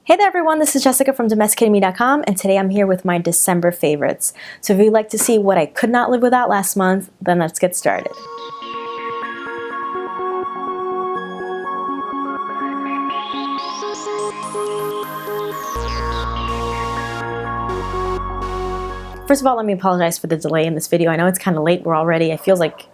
Hey there everyone, this is Jessica from DomesticatedMe.com, and today I'm here with my December favorites. So if you'd like to see what I could not live without last month, then let's get started. First of all, let me apologize for the delay in this video. I know it's kind of late, it feels like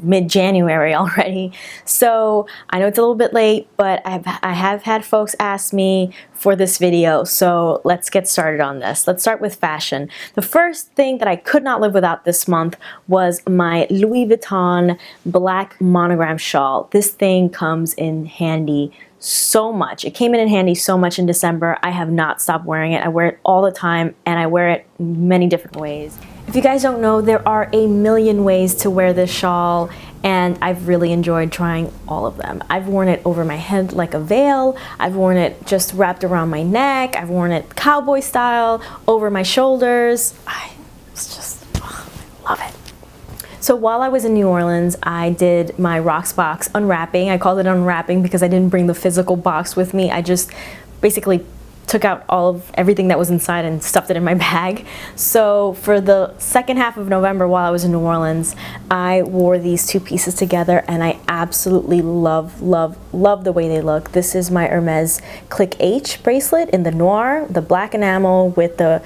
mid-January already. So I know it's a little bit late, but I have had folks ask me for this video. So let's get started on this. Let's start with fashion. The first thing that I could not live without this month was my Louis Vuitton black monogram shawl. This thing comes in handy so much. It came in handy so much in December. I have not stopped wearing it. I wear it all the time and I wear it many different ways. If you guys don't know, there are a million ways to wear this shawl and I've really enjoyed trying all of them. I've worn it over my head like a veil. I've worn it just wrapped around my neck. I've worn it cowboy style over my shoulders. I love it. So while I was in New Orleans, I did my RocksBox unwrapping. I called it unwrapping because I didn't bring the physical box with me. I just basically took out everything that was inside and stuffed it in my bag. So for the second half of November while I was in New Orleans, I wore these two pieces together and I absolutely love the way they look. This is my Hermes Clic H bracelet in the noir, the black enamel with the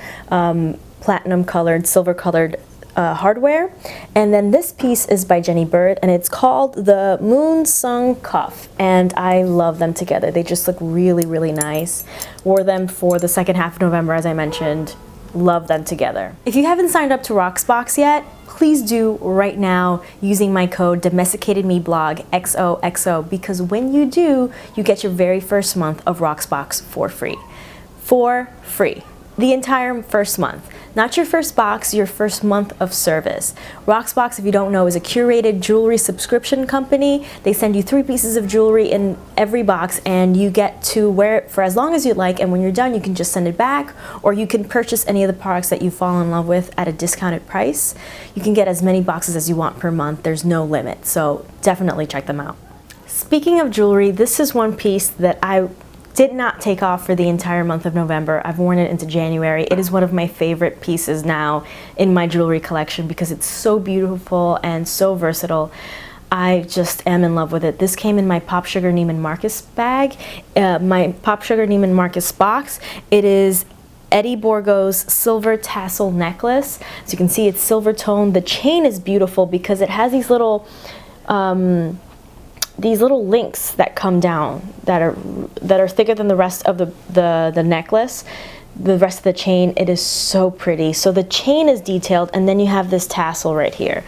platinum colored, silver colored hardware, and then this piece is by Jenny Bird and it's called the Moonsong Cuff, and I love them together. They just look really nice. Wore them for the second half of November, as I mentioned. Love them together. If you haven't signed up to RocksBox yet, please do right now using my code DomesticatedMeBlogXoxo, because when you do, you get your very first month of RocksBox for free. For free. The entire first month. Not your first box, your first month of service. RocksBox, if you don't know, is a curated jewelry subscription company. They send you 3 pieces of jewelry in every box and you get to wear it for as long as you like, and when you're done you can just send it back, or you can purchase any of the products that you fall in love with at a discounted price. You can get as many boxes as you want per month. There's no limit, so definitely check them out. Speaking of jewelry, this is one piece that I did not take off for the entire month of November. I've worn it into January. It is one of my favorite pieces now in my jewelry collection because it's so beautiful and so versatile. I just am in love with it. This came in my Pop Sugar Neiman Marcus bag, my Pop Sugar Neiman Marcus box. It is Eddie Borgo's silver tassel necklace. As you can see, it's silver toned. The chain is beautiful because it has these little links that come down that are thicker than the rest of the necklace. The rest of the chain, it is so pretty. So the chain is detailed and then you have this tassel right here.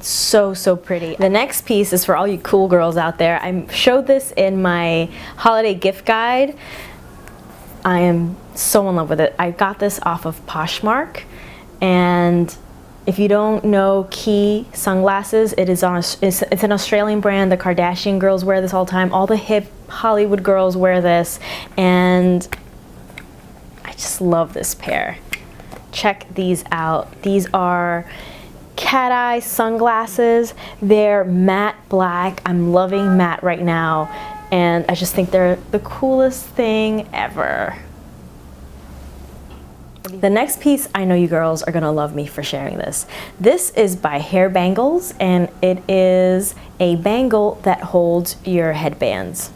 So pretty. The next piece is for all you cool girls out there. I showed this in my holiday gift guide. I am so in love with it. I got this off of Poshmark, and if you don't know Key sunglasses, it's an Australian brand. The Kardashian girls wear this all the time. All the hip Hollywood girls wear this, and I just love this pair. Check these out. These are cat eye sunglasses. They're matte black. I'm loving matte right now, and I just think they're the coolest thing ever. The next piece, I know you girls are gonna love me for sharing this. This is by Hair Bangles, and it is a bangle that holds your headbands.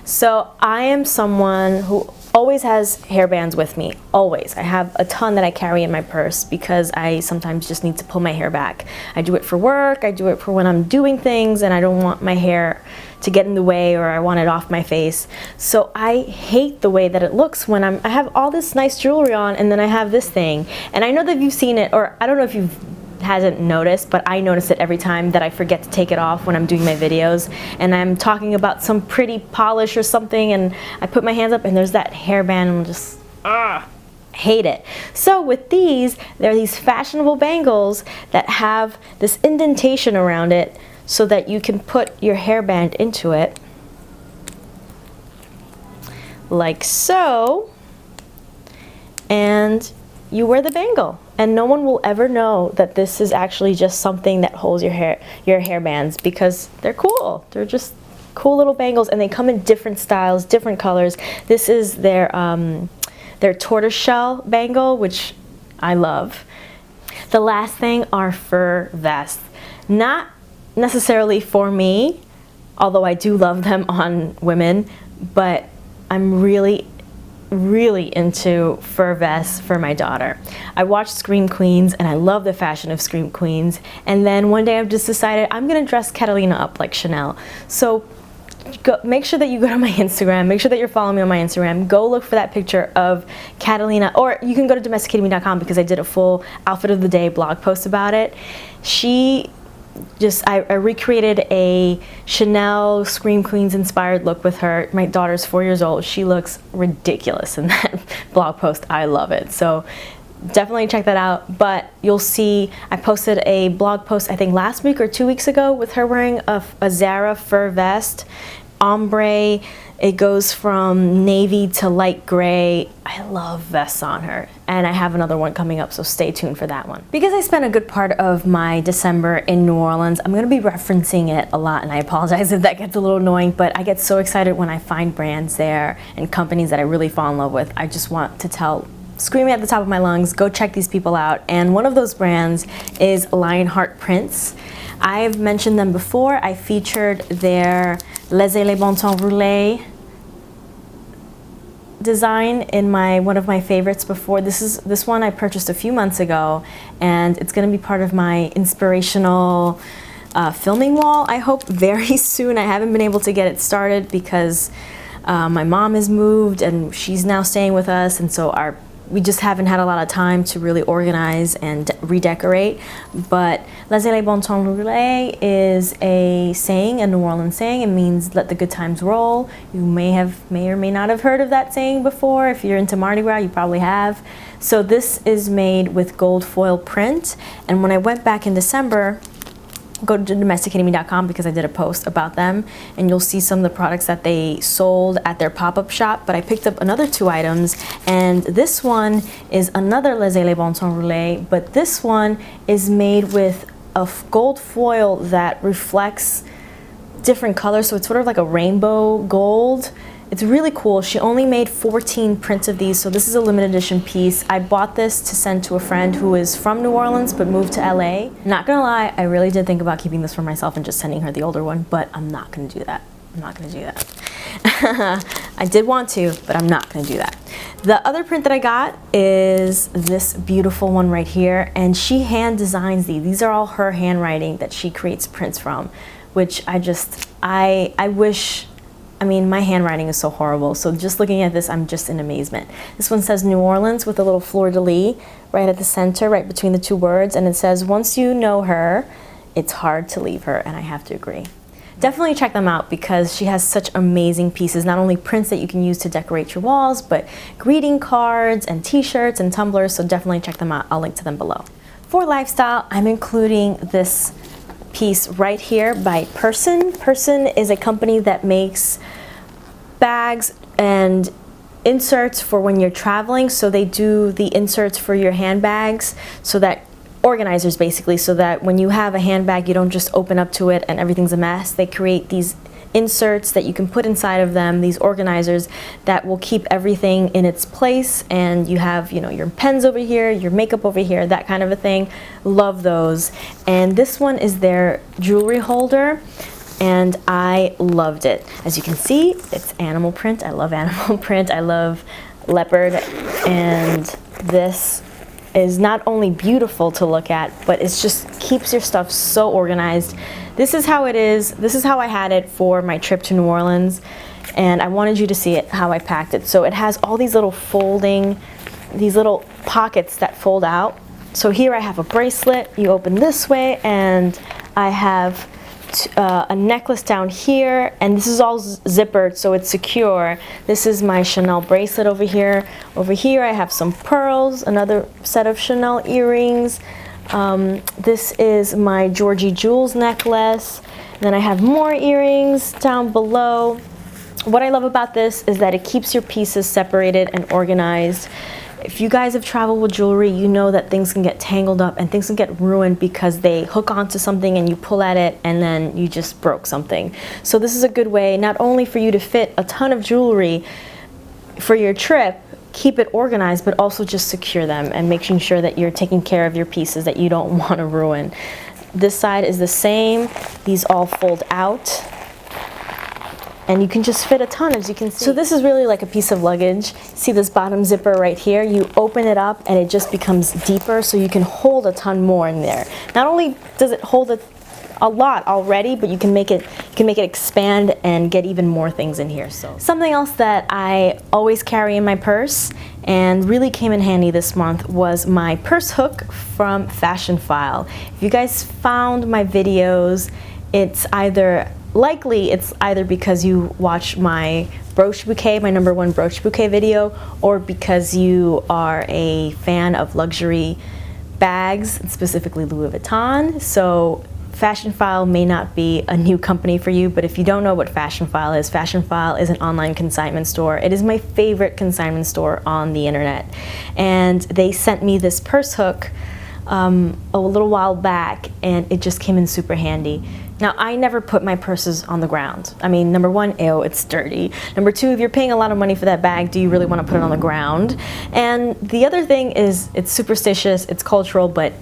So I am someone who always has hairbands with me, always. I have a ton that I carry in my purse because I sometimes just need to pull my hair back. I do it for work, I do it for when I'm doing things and I don't want my hair to get in the way, or I want it off my face. So I hate the way that it looks when I have all this nice jewelry on and then I have this thing. And I know that you've seen it, or I don't know if you've hasn't noticed, but I notice it every time that I forget to take it off when I'm doing my videos and I'm talking about some pretty polish or something and I put my hands up and there's that hairband and I'm just hate it. So with these, there are these fashionable bangles that have this indentation around it so that you can put your hairband into it like so, and you wear the bangle and no one will ever know that this is actually just something that holds your hair, your hairbands, because they're cool. They're just cool little bangles, and they come in different styles, different colors. This is their tortoiseshell bangle, which I love. The last thing are fur vests. Not necessarily for me, although I do love them on women, but I'm really into fur vests for my daughter. I watched Scream Queens and I love the fashion of Scream Queens, and then one day I've just decided I'm gonna dress Catalina up like Chanel. So make sure that you go to my Instagram, make sure that you're following me on my Instagram, go look for that picture of Catalina, or you can go to DomesticatedMe.com because I did a full outfit of the day blog post about it. I recreated a Chanel Scream Queens inspired look with her. My daughter's 4 years old. She looks ridiculous in that blog post. I love it. So definitely check that out. But you'll see I posted a blog post I think last week or 2 weeks ago with her wearing a Zara fur vest, ombre. It goes from navy to light gray. I love vests on her. And I have another one coming up, so stay tuned for that one. Because I spent a good part of my December in New Orleans, I'm gonna be referencing it a lot, and I apologize if that gets a little annoying, but I get so excited when I find brands there and companies that I really fall in love with. I just want to screaming at the top of my lungs, go check these people out. And one of those brands is Lionheart Prints. I've mentioned them before. I featured their Les Bon Temps Roulé design in one of my favorites before. This one I purchased a few months ago, and it's going to be part of my inspirational filming wall, I hope, very soon. I haven't been able to get it started because my mom has moved and she's now staying with us, and so we just haven't had a lot of time to really organize and redecorate. But Les Bon Temps Roulé is a saying, a New Orleans saying. It means let the good times roll. You may or may not have heard of that saying before. If you're into Mardi Gras, you probably have. So this is made with gold foil print. And when I went back in December, go to DomesticatedMe.com because I did a post about them, and you'll see some of the products that they sold at their pop-up shop. But I picked up another 2 items, and this one is another Les Bon Temps Roulé, but this one is made with a gold foil that reflects different colors, so it's sort of like a rainbow gold. It's really cool. She only made 14 prints of these, so this is a limited edition piece. I bought this to send to a friend who is from New Orleans but moved to LA. Not gonna lie, I really did think about keeping this for myself and just sending her the older one, but I'm not gonna do that. I'm not gonna do that. I did want to, but I'm not gonna do that. The other print that I got is this beautiful one right here, and she hand designs these. These are all her handwriting that she creates prints from, which I wish. I mean, my handwriting is so horrible, so just looking at this, I'm just in amazement. This one says New Orleans with a little fleur-de-lis right at the center, right between the 2 words, and it says, once you know her, it's hard to leave her, and I have to agree. Definitely check them out because she has such amazing pieces, not only prints that you can use to decorate your walls, but greeting cards and t-shirts and tumblers, so definitely check them out. I'll link to them below. For lifestyle, I'm including this piece right here by Person. Person is a company that makes bags and inserts for when you're traveling. So they do the inserts for your handbags, so that organizers basically, so that when you have a handbag you don't just open up to it and everything's a mess. They create these inserts that you can put inside of them, these organizers that will keep everything in its place, and you have, you know, your pens over here, your makeup over here, that kind of a thing. Love those. And this one is their jewelry holder, and I loved it. As you can see, it's animal print. I love animal print. I love leopard, and this is not only beautiful to look at, but it just keeps your stuff so organized. This is how it is. This is how I had it for my trip to New Orleans, and I wanted you to see it, how I packed it. So it has all these little these little pockets that fold out. So here I have a bracelet. You open this way, and I have a necklace down here, and this is all zippered, so it's secure. This is my Chanel bracelet over here. Over here I have some pearls, another set of Chanel earrings. This is my Georgie Jewels necklace. Then I have more earrings down below. What I love about this is that it keeps your pieces separated and organized. If you guys have traveled with jewelry, you know that things can get tangled up and things can get ruined because they hook onto something and you pull at it and then you just broke something. So this is a good way not only for you to fit a ton of jewelry for your trip, keep it organized, but also just secure them and making sure that you're taking care of your pieces that you don't want to ruin. This side is the same. These all fold out. And you can just fit a ton, as you can see. So this is really like a piece of luggage. See this bottom zipper right here? You open it up and it just becomes deeper, so you can hold a ton more in there. Not only does it hold a lot already, but you can make it expand and get even more things in here. So something else that I always carry in my purse and really came in handy this month was my purse hook from Fashionphile. If you guys found my videos, it's either because you watch my brooch bouquet, my #1 brooch bouquet video, or because you are a fan of luxury bags, specifically Louis Vuitton. So Fashionphile may not be a new company for you, but if you don't know what Fashionphile is an online consignment store. It is my favorite consignment store on the internet. And they sent me this purse hook a little while back, and it just came in super handy. Now, I never put my purses on the ground. I mean, #1, ew, it's dirty. #2, if you're paying a lot of money for that bag, do you really want to put it on the ground? And the other thing is, it's superstitious, it's cultural, but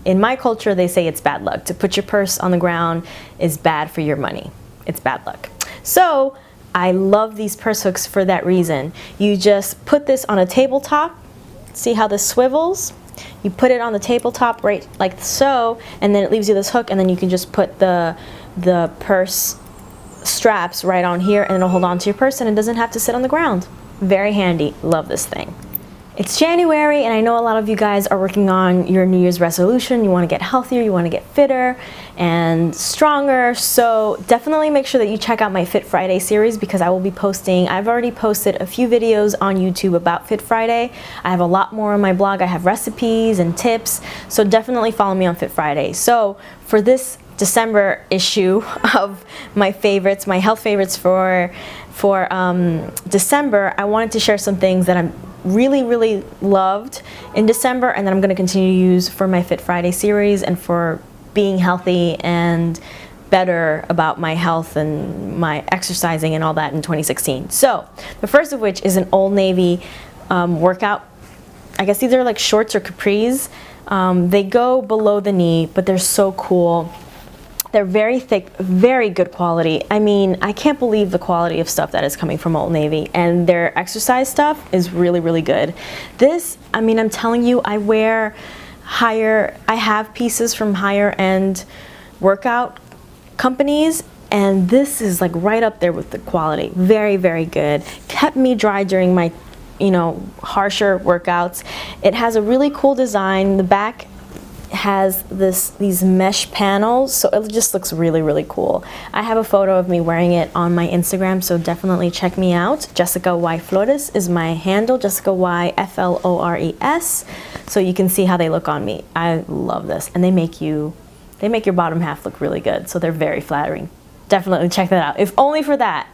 in my culture, they say it's bad luck. To put your purse on the ground is bad for your money. It's bad luck. So, I love these purse hooks for that reason. You just put this on a tabletop. See how this swivels? You put it on the tabletop right like so, and then it leaves you this hook, and then you can just put the purse straps right on here, and it'll hold on to your purse, and it doesn't have to sit on the ground. Very handy. Love this thing. It's January, and I know a lot of you guys are working on your New Year's resolution. You want to get healthier, you want to get fitter and stronger, so definitely make sure that you check out my Fit Friday series, because I will be posting, I've already posted a few videos on YouTube about Fit Friday. I have a lot more on my blog. I have recipes and tips, so definitely follow me on Fit Friday. So for this December issue of my favorites, my health favorites for December, I wanted to share some things that I'm really loved in December, and that I'm going to continue to use for my Fit Friday series and for being healthy and better about my health and my exercising and all that in 2016. So the first of which is an Old Navy workout. I guess these are like shorts or capris. They go below the knee, but they're so cool. They're very thick, very good quality. I mean, I can't believe the quality of stuff that is coming from Old Navy, and their exercise stuff is really good. This, I mean, I'm telling you, I have pieces from higher end workout companies, and this is like right up there with the quality. Very good. Kept me dry during my, harsher workouts. It has a really cool design. The back has these mesh panels, so it just looks really cool. I have a photo of me wearing it on my Instagram, so definitely check me out. Jessica Y Flores is my handle, Jessica Y Flores, so you can see how they look on me. I love this, and they make your bottom half look really good, so they're very flattering. Definitely check that out. If only for that,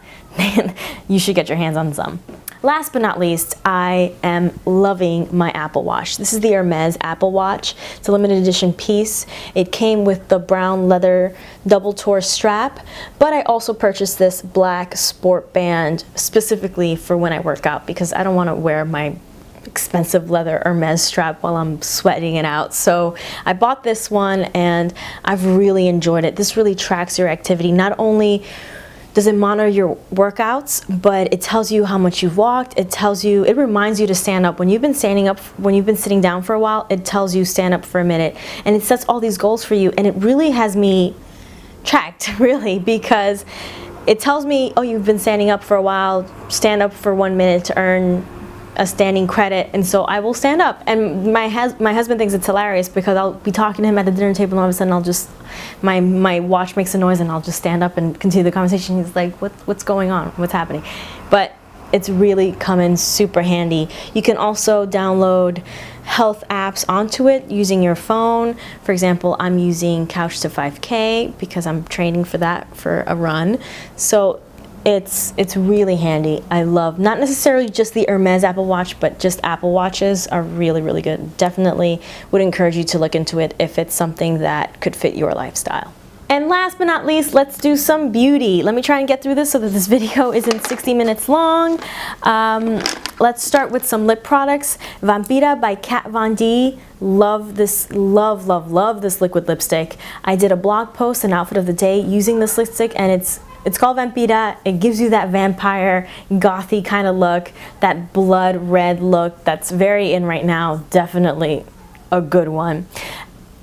you should get your hands on some. Last but not least, I am loving my Apple Watch. This is the Hermes Apple Watch. It's a limited edition piece. It came with the brown leather double tore strap, but I also purchased this black sport band specifically for when I work out, because I don't want to wear my expensive leather Hermes strap while I'm sweating it out. So I bought this one, and I've really enjoyed it. This really tracks your activity. Not only does it monitor your workouts, but it tells you how much you've walked. It reminds you to stand up. When you've been sitting down for a while, it tells you stand up for a minute. And it sets all these goals for you. And it really has me tracked, really, because it tells me, oh, you've been standing up for a while, stand up for 1 minute to earn a standing credit, and so I will stand up. And my husband thinks it's hilarious, because I'll be talking to him at the dinner table, and all of a sudden my watch makes a noise, and I'll just stand up and continue the conversation. He's like, what's going on? What's happening? But it's really come in super handy. You can also download health apps onto it using your phone. For example, I'm using Couch to 5K because I'm training for that for a run. So It's really handy. I love, not necessarily just the Hermes Apple Watch, but just Apple Watches are really, really good. Definitely would encourage you to look into it if it's something that could fit your lifestyle. And last but not least, let's do some beauty. Let me try and get through this so that this video isn't 60 minutes long. Let's start with some lip products. Vampira by Kat Von D. Love this, love this liquid lipstick. I did a blog post, an outfit of the day, using this lipstick, and it's called Vampira. It gives you that vampire, gothy kind of look, that blood red look that's very in right now. Definitely a good one.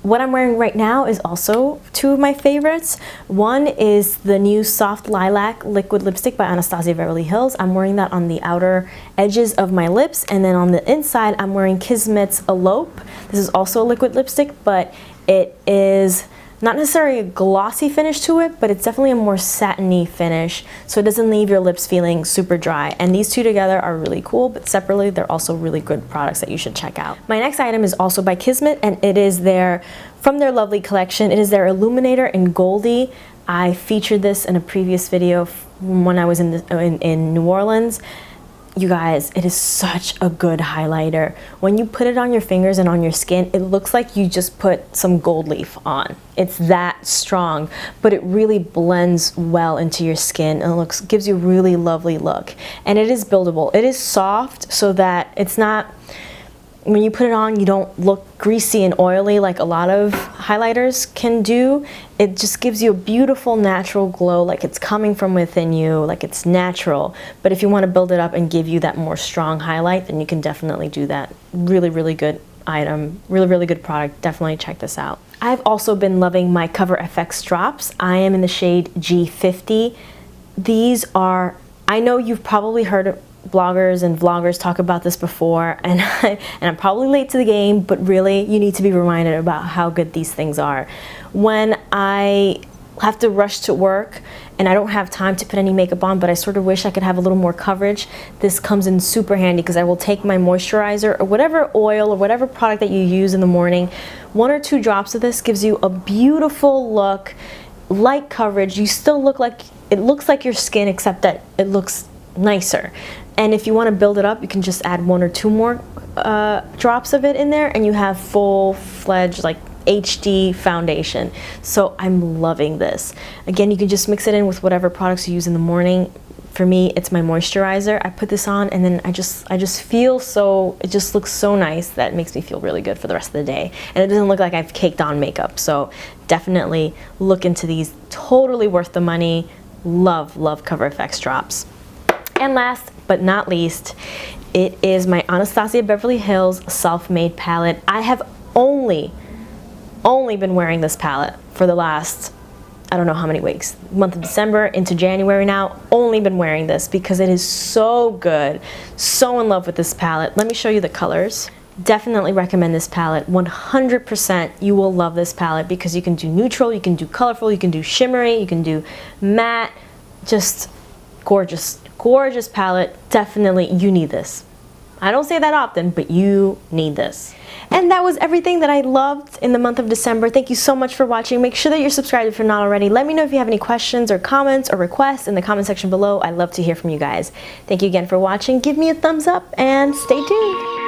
What I'm wearing right now is also two of my favorites. One is the new Soft Lilac Liquid Lipstick by Anastasia Beverly Hills. I'm wearing that on the outer edges of my lips, and then on the inside I'm wearing Kismet's Elope. This is also a liquid lipstick, but it is not necessarily a glossy finish to it, but it's definitely a more satiny finish, so it doesn't leave your lips feeling super dry. And these two together are really cool, but separately they're also really good products that you should check out. My next item is also by Kismet, and it is from their lovely collection. It is their Illuminator in Goldie. I featured this in a previous video when I was in New Orleans. You guys, it is such a good highlighter. When you put it on your fingers and on your skin, it looks like you just put some gold leaf on. It's that strong, but it really blends well into your skin and gives you a really lovely look. And it is buildable. It is soft so that it's not, when you put it on, you don't look greasy and oily like a lot of highlighters can do. It just gives you a beautiful natural glow, like it's coming from within you, like it's natural. But if you want to build it up and give you that more strong highlight, then you can definitely do that. Really, really good item, really, really good product. Definitely check this out. I've also been loving my Cover FX drops. I am in the shade G50. These are, I know you've probably heard of bloggers and vloggers talk about this before, and I'm probably late to the game, but really you need to be reminded about how good these things are. When I have to rush to work and I don't have time to put any makeup on, but I sort of wish I could have a little more coverage, this comes in super handy because I will take my moisturizer or whatever oil or whatever product that you use in the morning. 1 or 2 drops of this gives you a beautiful look, light coverage. You still look like, it looks like your skin, except that it looks nicer. And if you want to build it up, you can just add 1 or 2 more drops of it in there, and you have full-fledged like HD foundation. So I'm loving this. Again, you can just mix it in with whatever products you use in the morning. For me, it's my moisturizer. I put this on, and then I just feel so, it just looks so nice that it makes me feel really good for the rest of the day. And it doesn't look like I've caked on makeup. So definitely look into these. Totally worth the money. Love Cover FX drops. And last but not least, it is my Anastasia Beverly Hills Self-Made palette. I have only been wearing this palette for the last, I don't know how many weeks, month of December into January now. Only been wearing this because it is so good. So in love with this palette. Let me show you the colors. Definitely recommend this palette. 100% you will love this palette because you can do neutral, you can do colorful, you can do shimmery, you can do matte. Just gorgeous palette. Definitely you need this. I don't say that often, but you need this. And that was everything that I loved in the month of December. Thank you so much for watching. Make sure that you're subscribed if you're not already. Let me know if you have any questions or comments or requests in the comment section below. I love to hear from you guys. Thank you again for watching. Give me a thumbs up and stay tuned.